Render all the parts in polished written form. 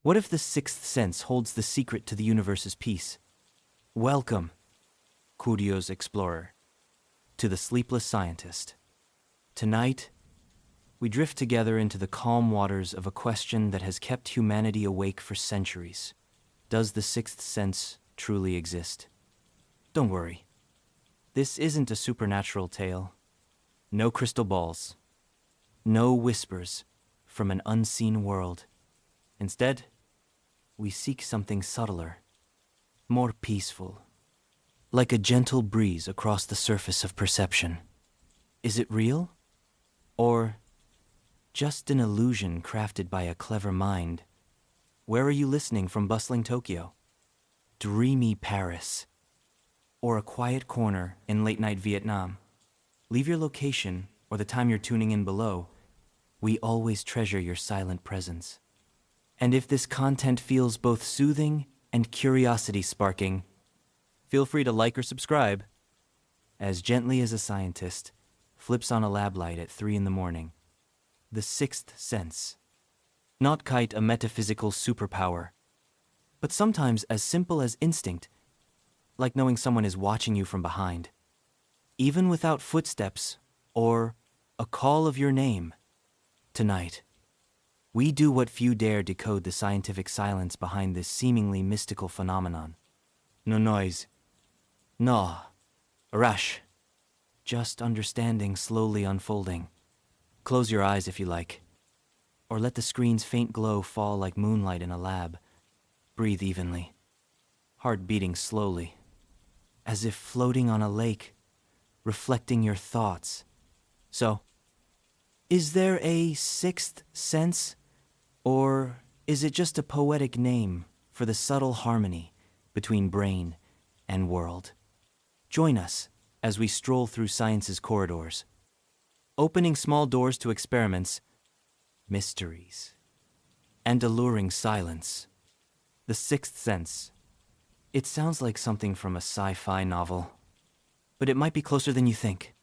What if the sixth sense holds the secret to the universe's peace? Welcome, curious explorer, to the Sleepless Scientist. Tonight, we drift together into the calm waters of a question that has kept humanity awake for centuries. Does the sixth sense truly exist? Don't worry. This isn't a supernatural tale. No crystal balls. No whispers from an unseen world. Instead, we seek something subtler, more peaceful, like a gentle breeze across the surface of perception. Is it real? Or just an illusion crafted by a clever mind? Where are you listening from, bustling Tokyo, dreamy Paris, or a quiet corner in late-night Vietnam? Leave your location or the time you're tuning in below. We always treasure your silent presence. And if this content feels both soothing and curiosity-sparking, feel free to like or subscribe. As gently as a scientist flips on a lab light at 3 in the morning. The sixth sense. Not quite a metaphysical superpower, but sometimes as simple as instinct, like knowing someone is watching you from behind. Even without footsteps or a call of your name. Tonight, we do what few dare: decode the scientific silence behind this seemingly mystical phenomenon. No noise. No rush. Just understanding slowly unfolding. Close your eyes if you like, or let the screen's faint glow fall like moonlight in a lab. Breathe evenly, heart beating slowly, as if floating on a lake, reflecting your thoughts. So, is there a sixth sense, or is it just a poetic name for the subtle harmony between brain and world? Join us as we stroll through science's corridors, opening small doors to experiments, mysteries, and alluring silence. The sixth sense. It sounds like something from a sci-fi novel, but it might be closer than you think.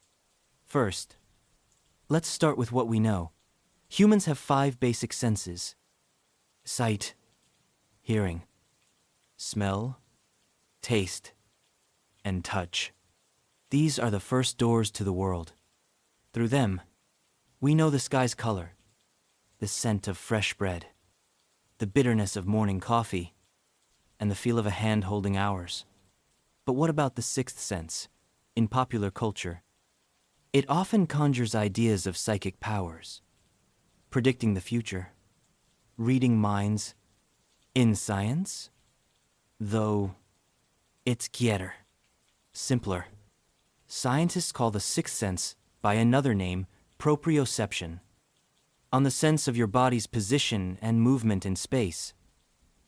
First, let's start with what we know. Humans have 5 basic senses: sight, hearing, smell, taste, and touch. These are the first doors to the world. Through them, we know the sky's color, the scent of fresh bread, the bitterness of morning coffee, and the feel of a hand holding ours. But what about the sixth sense? In popular culture, it often conjures ideas of psychic powers, predicting the future, reading minds. In science, though, it's quieter, simpler. Scientists call the sixth sense by another name proprioception, on the sense of your body's position and movement in space.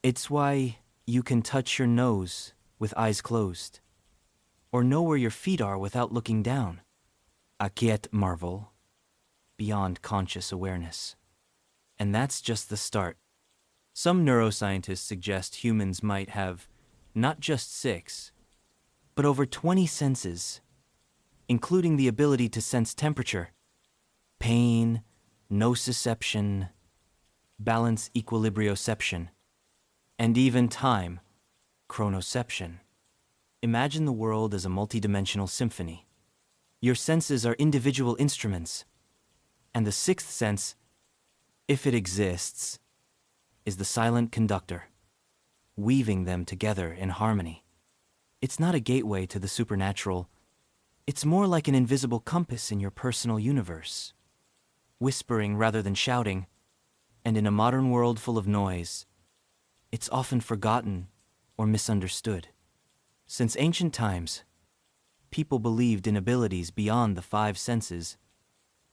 It's why you can touch your nose with eyes closed, or know where your feet are without looking down. A quiet marvel, beyond conscious awareness. And that's just the start. Some neuroscientists suggest humans might have not just 6, but over 20 senses, including the ability to sense temperature, pain, nociception, balance equilibrioception, and even time, chronoception. Imagine the world as a multidimensional symphony. Your senses are individual instruments, and the sixth sense, if it exists, is the silent conductor, weaving them together in harmony. It's not a gateway to the supernatural. It's more like an invisible compass in your personal universe, whispering rather than shouting. And in a modern world full of noise, it's often forgotten or misunderstood. Since ancient times, people believed in abilities beyond the 5 senses.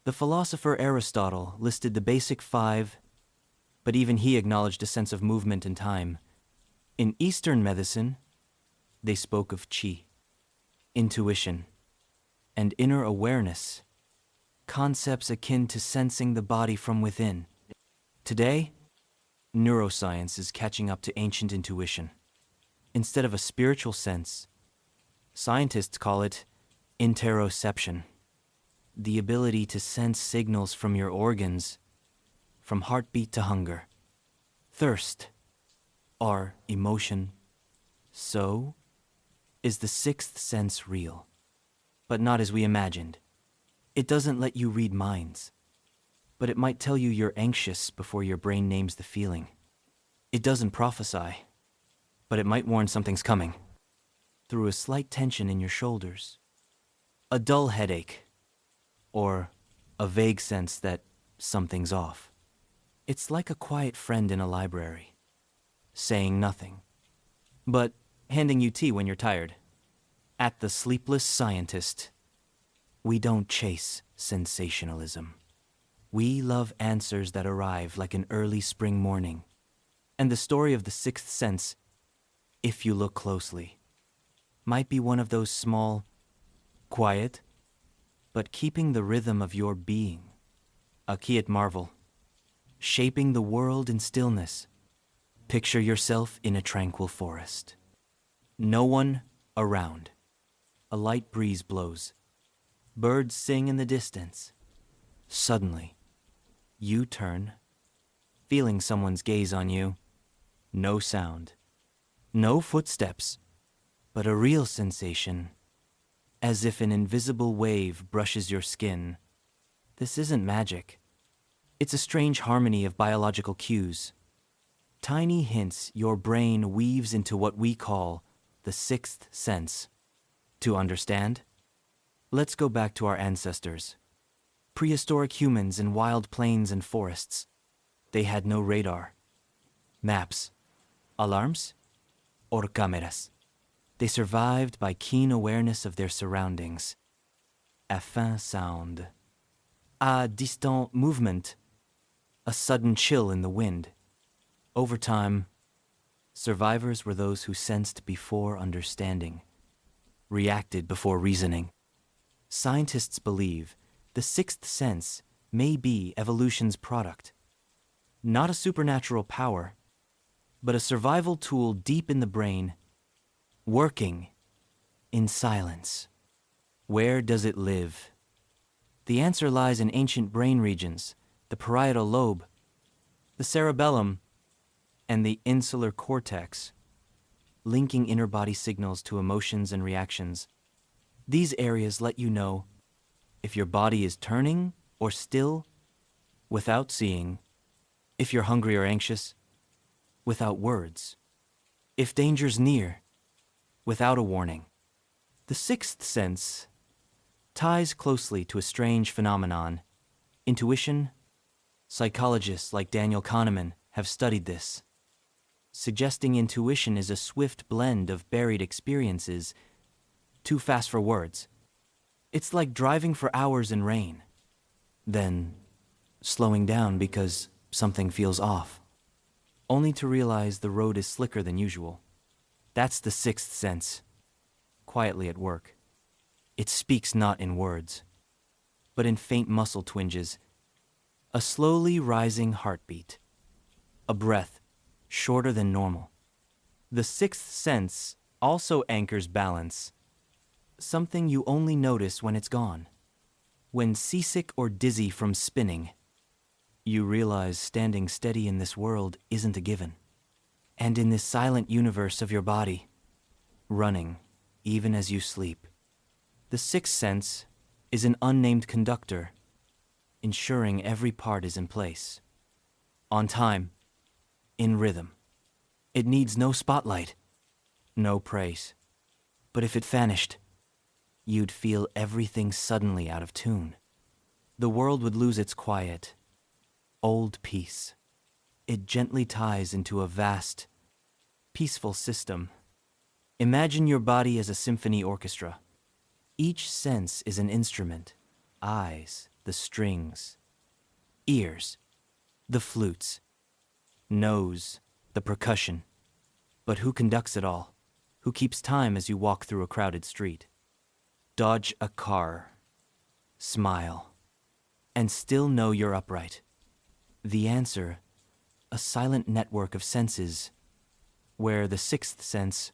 The philosopher Aristotle listed the basic 5, but even he acknowledged a sense of movement and time. In Eastern medicine, they spoke of qi, intuition, and inner awareness, concepts akin to sensing the body from within. Today, neuroscience is catching up to ancient intuition. Instead of a spiritual sense, scientists call it interoception, the ability to sense signals from your organs, from heartbeat to hunger, thirst, our emotion. So, is the sixth sense real? But not as we imagined. It doesn't let you read minds, but it might tell you you're anxious before your brain names the feeling. It doesn't prophesy, but it might warn something's coming. Through a slight tension in your shoulders, a dull headache, or a vague sense that something's off. It's like a quiet friend in a library, saying nothing, but handing you tea when you're tired. At the Sleepless Scientist, we don't chase sensationalism. We love answers that arrive like an early spring morning. And the story of the sixth sense, if you look closely, might be one of those small, quiet, but keeping the rhythm of your being. A quiet marvel, shaping the world in stillness. Picture yourself in a tranquil forest. No one around. A light breeze blows. Birds sing in the distance. Suddenly, you turn, feeling someone's gaze on you. No sound, no footsteps, but a real sensation, as if an invisible wave brushes your skin. This isn't magic. It's a strange harmony of biological cues. Tiny hints your brain weaves into what we call the sixth sense. To understand, let's go back to our ancestors. Prehistoric humans in wild plains and forests. They had no radar, maps, alarms, or cameras. They survived by keen awareness of their surroundings. A faint sound, a distant movement, a sudden chill in the wind. Over time, survivors were those who sensed before understanding, reacted before reasoning. Scientists believe the sixth sense may be evolution's product. Not a supernatural power, but a survival tool deep in the brain, working in silence. Where does it live? The answer lies in ancient brain regions, the parietal lobe, the cerebellum, and the insular cortex, linking inner body signals to emotions and reactions. These areas let you know if your body is turning or still without seeing, if you're hungry or anxious without words, if danger's near without a warning. The sixth sense ties closely to a strange phenomenon, intuition. Psychologists like Daniel Kahneman have studied this, suggesting intuition is a swift blend of buried experiences, too fast for words. It's like driving for hours in rain, then slowing down because something feels off, only to realize the road is slicker than usual. That's the sixth sense, quietly at work. It speaks not in words, but in faint muscle twinges, a slowly rising heartbeat, a breath shorter than normal. The sixth sense also anchors balance, something you only notice when it's gone. When seasick or dizzy from spinning, you realize standing steady in this world isn't a given. And in this silent universe of your body, running even as you sleep, the sixth sense is an unnamed conductor, ensuring every part is in place, on time, in rhythm. It needs no spotlight, no praise. But if it vanished, you'd feel everything suddenly out of tune. The world would lose its quiet, old peace. It gently ties into a vast, peaceful system. Imagine your body as a symphony orchestra. Each sense is an instrument. Eyes, the strings. Ears, the flutes. Nose, the percussion. But who conducts it all? Who keeps time as you walk through a crowded street? Dodge a car. Smile. And still know you're upright. The answer, a silent network of senses, where the sixth sense,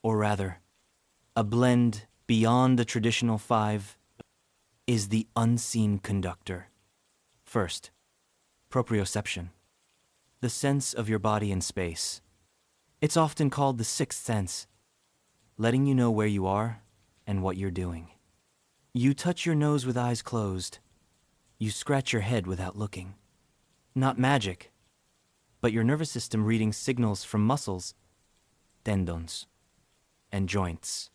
or rather, a blend beyond the traditional five, is the unseen conductor. First, proprioception, the sense of your body in space. It's often called the sixth sense, letting you know where you are and what you're doing. You touch your nose with eyes closed. You scratch your head without looking. Not magic, but your nervous system reading signals from muscles, tendons, and joints.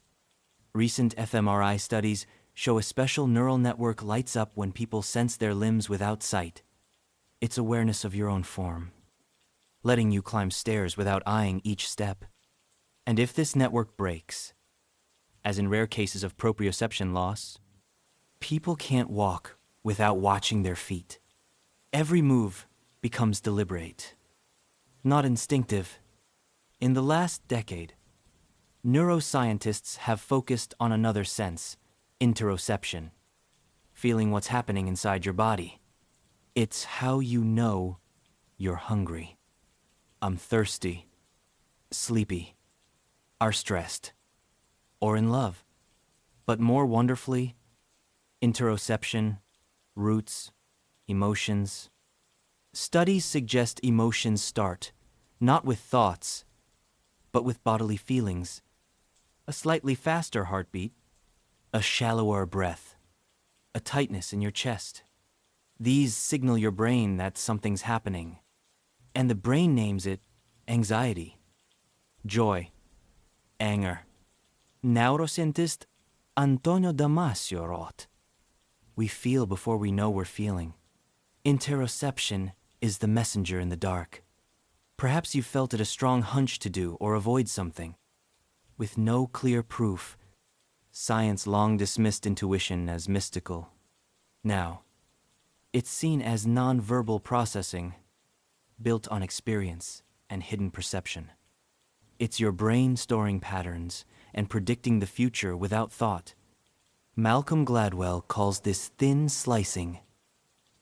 Recent fMRI studies show a special neural network lights up when people sense their limbs without sight. It's awareness of your own form, letting you climb stairs without eyeing each step. And if this network breaks, as in rare cases of proprioception loss, people can't walk without watching their feet. Every move becomes deliberate, not instinctive. In the last decade, neuroscientists have focused on another sense, interoception, feeling what's happening inside your body. It's how you know you're hungry. I'm thirsty, sleepy, are stressed, or in love. But more wonderfully, interoception, roots, emotions. Studies suggest emotions start, not with thoughts, but with bodily feelings. A slightly faster heartbeat, a shallower breath, a tightness in your chest. These signal your brain that something's happening, and the brain names it anxiety, joy, anger. Neuroscientist Antonio Damasio wrote, "We feel before we know we're feeling. Interoception is the messenger in the dark. Perhaps you felt it a strong hunch to do or avoid something. With no clear proof, science long dismissed intuition as mystical. Now, it's seen as non-verbal processing, built on experience and hidden perception. It's your brain storing patterns and predicting the future without thought. Malcolm Gladwell calls this thin slicing,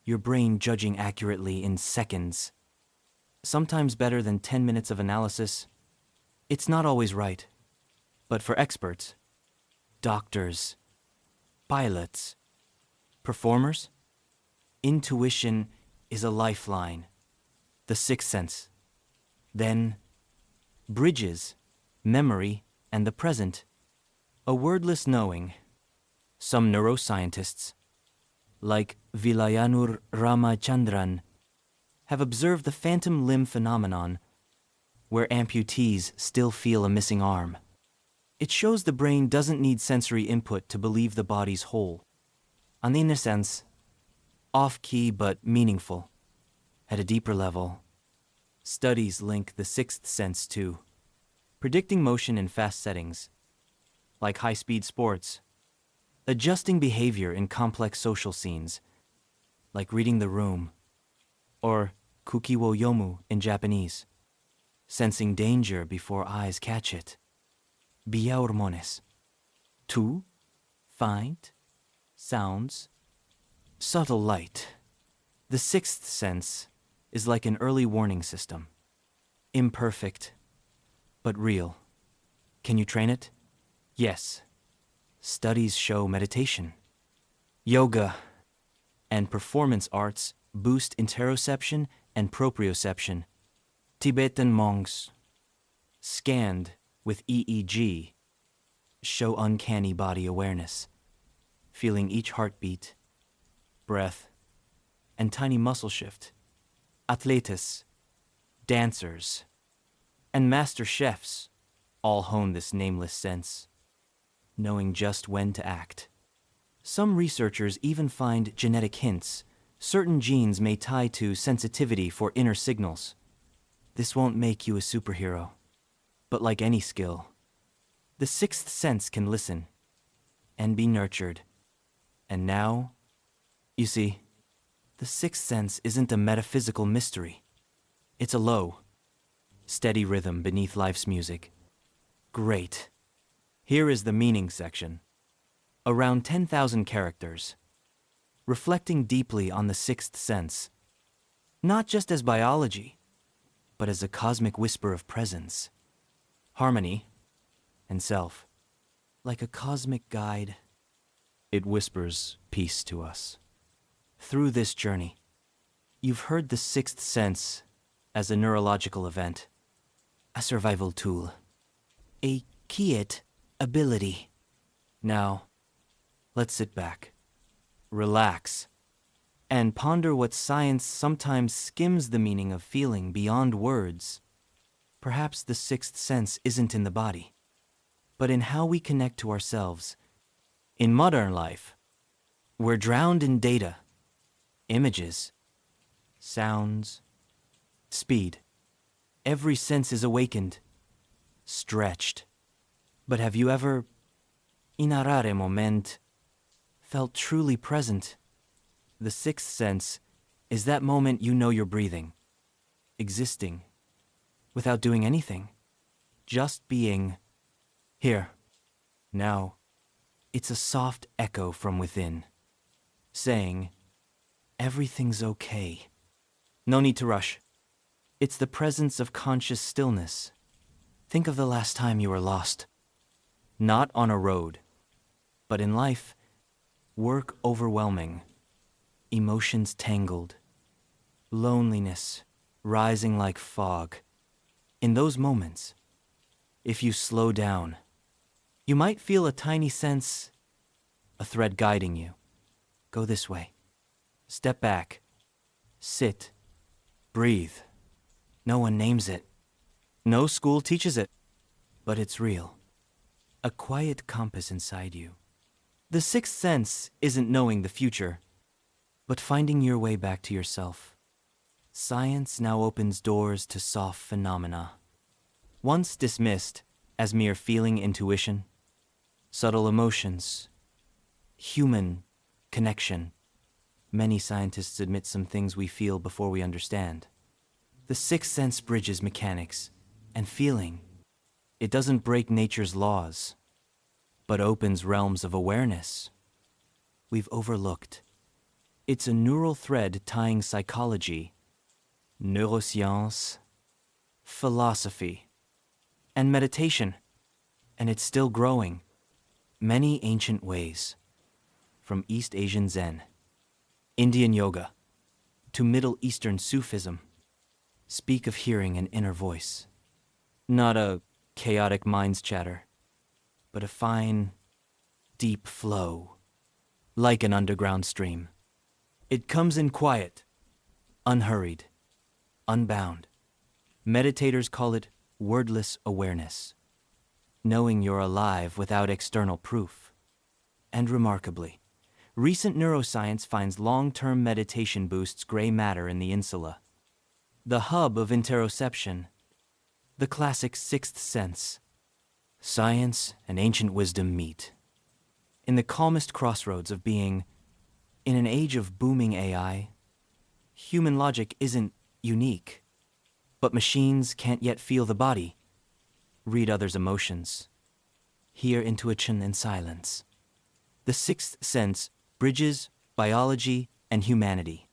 your brain judging accurately in seconds. Sometimes better than 10 minutes of analysis. It's not always right, but for experts, doctors, pilots, performers, intuition is a lifeline, the sixth sense. Then, bridges memory and the present, a wordless knowing. Some neuroscientists, like Vilayanur Ramachandran, have observed the phantom limb phenomenon, where amputees still feel a missing arm. It shows the brain doesn't need sensory input to believe the body's whole. On the inner sense, off-key but meaningful. At a deeper level, studies link the sixth sense to predicting motion in fast settings, like high-speed sports, adjusting behavior in complex social scenes, like reading the room, or kuki wo yomu in Japanese, sensing danger before eyes catch it. Via hormones. 2. Find sounds. Subtle light. The sixth sense is like an early warning system. Imperfect, but real. Can you train it? Yes. Studies show meditation, yoga, and performance arts boost interoception and proprioception. Tibetan monks, scanned with EEG, show uncanny body awareness, feeling each heartbeat, breath, and tiny muscle shift. Atletas, dancers, and master chefs all hone this nameless sense, knowing just when to act. Some researchers even find genetic hints certain genes may tie to sensitivity for inner signals. This won't make you a superhero, but like any skill, the sixth sense can listen and be nurtured. And now, you see, the sixth sense isn't a metaphysical mystery. It's a low, steady rhythm beneath life's music. Great. Here is the meaning section. Around 10,000 characters, reflecting deeply on the sixth sense, not just as biology, but as a cosmic whisper of presence, harmony, and self. Like a cosmic guide, it whispers peace to us. Through this journey, you've heard the sixth sense as a neurological event, a survival tool, a key-it ability. Now, let's sit back, relax, and ponder what science sometimes skims the meaning of feeling beyond words. Perhaps the sixth sense isn't in the body, but in how we connect to ourselves. In modern life, we're drowned in data, images, sounds, speed. Every sense is awakened, stretched. But have you ever, inarare moment, felt truly present? The sixth sense is that moment you know you're breathing, existing, without doing anything, just being here, now. It's a soft echo from within, saying, everything's okay. No need to rush. It's the presence of conscious stillness. Think of the last time you were lost. Not on a road, but in life, work overwhelming, emotions tangled, loneliness rising like fog. In those moments, if you slow down, you might feel a tiny sense, a thread guiding you. Go this way. Step back. Sit. Breathe. No one names it. No school teaches it. But it's real. A quiet compass inside you. The sixth sense isn't knowing the future, but finding your way back to yourself. Science now opens doors to soft phenomena. Once dismissed as mere feeling intuition, subtle emotions, human connection. Many scientists admit some things we feel before we understand. The sixth sense bridges mechanics and feeling. It doesn't break nature's laws, but opens realms of awareness we've overlooked. It's a neural thread tying psychology, neuroscience, philosophy, and meditation, and it's still growing. Many ancient ways, from East Asian Zen, Indian yoga, to Middle Eastern Sufism, speak of hearing an inner voice. Not a chaotic mind's chatter, but a fine, deep flow, like an underground stream. It comes in quiet, unhurried, unbound. Meditators call it wordless awareness, knowing you're alive without external proof. And remarkably, recent neuroscience finds long-term meditation boosts gray matter in the insula, the hub of interoception, the classic sixth sense. Science and ancient wisdom meet. In the calmest crossroads of being, in an age of booming AI, human logic isn't unique, but machines can't yet feel the body, read others' emotions, hear intuition in silence. The sixth sense bridges biology and humanity.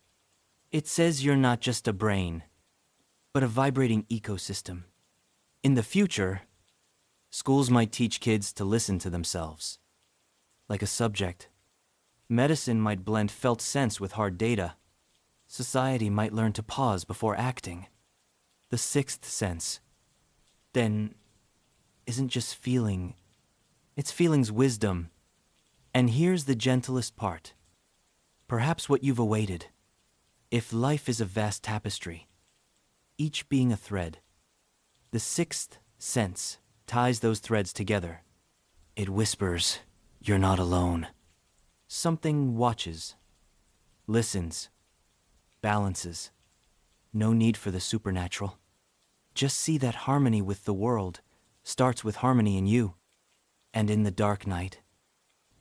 It says you're not just a brain, but a vibrating ecosystem. In the future, schools might teach kids to listen to themselves, like a subject. Medicine might blend felt sense with hard data. Society might learn to pause before acting. The sixth sense, then, isn't just feeling, it's feeling's wisdom. And here's the gentlest part. Perhaps what you've awaited. If life is a vast tapestry, each being a thread, the sixth sense ties those threads together. It whispers, you're not alone. Something watches, listens, balances. No need for the supernatural. Just see that harmony with the world starts with harmony in you. And in the dark night,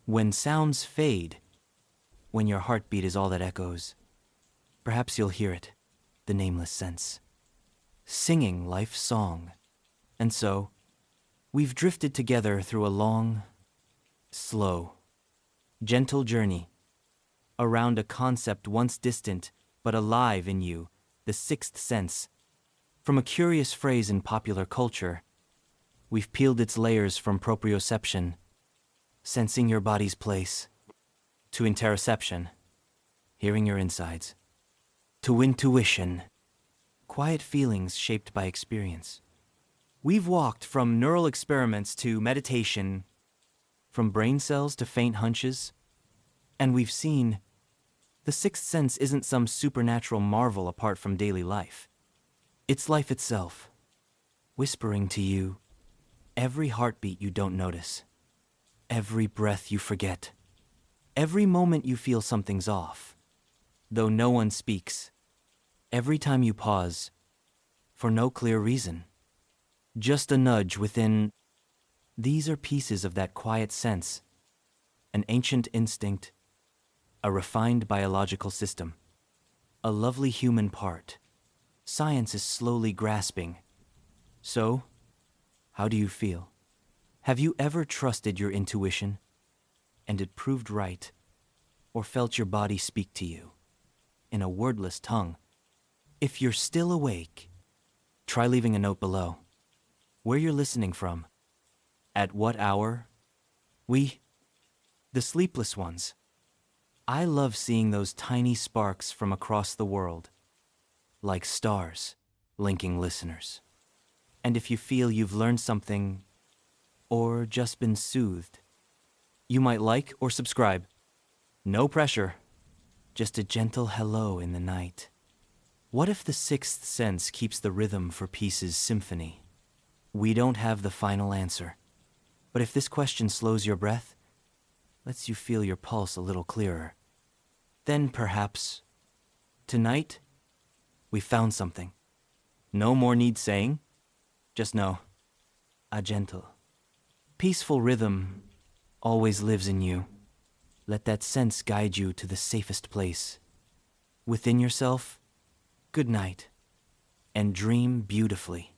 when sounds fade, when your heartbeat is all that echoes, perhaps you'll hear it, the nameless sense, singing life's song. And so, we've drifted together through a long, slow, gentle journey around a concept once distant but alive in you, the sixth sense. From a curious phrase in popular culture, we've peeled its layers from proprioception, sensing your body's place, to interoception, hearing your insides, to intuition, quiet feelings shaped by experience. We've walked from neural experiments to meditation, from brain cells to faint hunches, and we've seen the sixth sense isn't some supernatural marvel apart from daily life. It's life itself, whispering to you every heartbeat you don't notice, every breath you forget, every moment you feel something's off, though no one speaks, every time you pause, for no clear reason, just a nudge within. These are pieces of that quiet sense, an ancient instinct, a refined biological system, a lovely human part. Science is slowly grasping. So, how do you feel? Have you ever trusted your intuition, and it proved right, or felt your body speak to you in a wordless tongue? If you're still awake, try leaving a note below. Where you're listening from, at what hour. We, the sleepless ones. I love seeing those tiny sparks from across the world, like stars, linking listeners. And if you feel you've learned something, or just been soothed, you might like or subscribe. No pressure, just a gentle hello in the night. What if the sixth sense keeps the rhythm for peace's symphony? We don't have the final answer, but if this question slows your breath, lets you feel your pulse a little clearer, then perhaps, tonight, we found something. No more need saying, just know, a gentle, peaceful rhythm always lives in you. Let that sense guide you to the safest place. Within yourself, good night, and dream beautifully.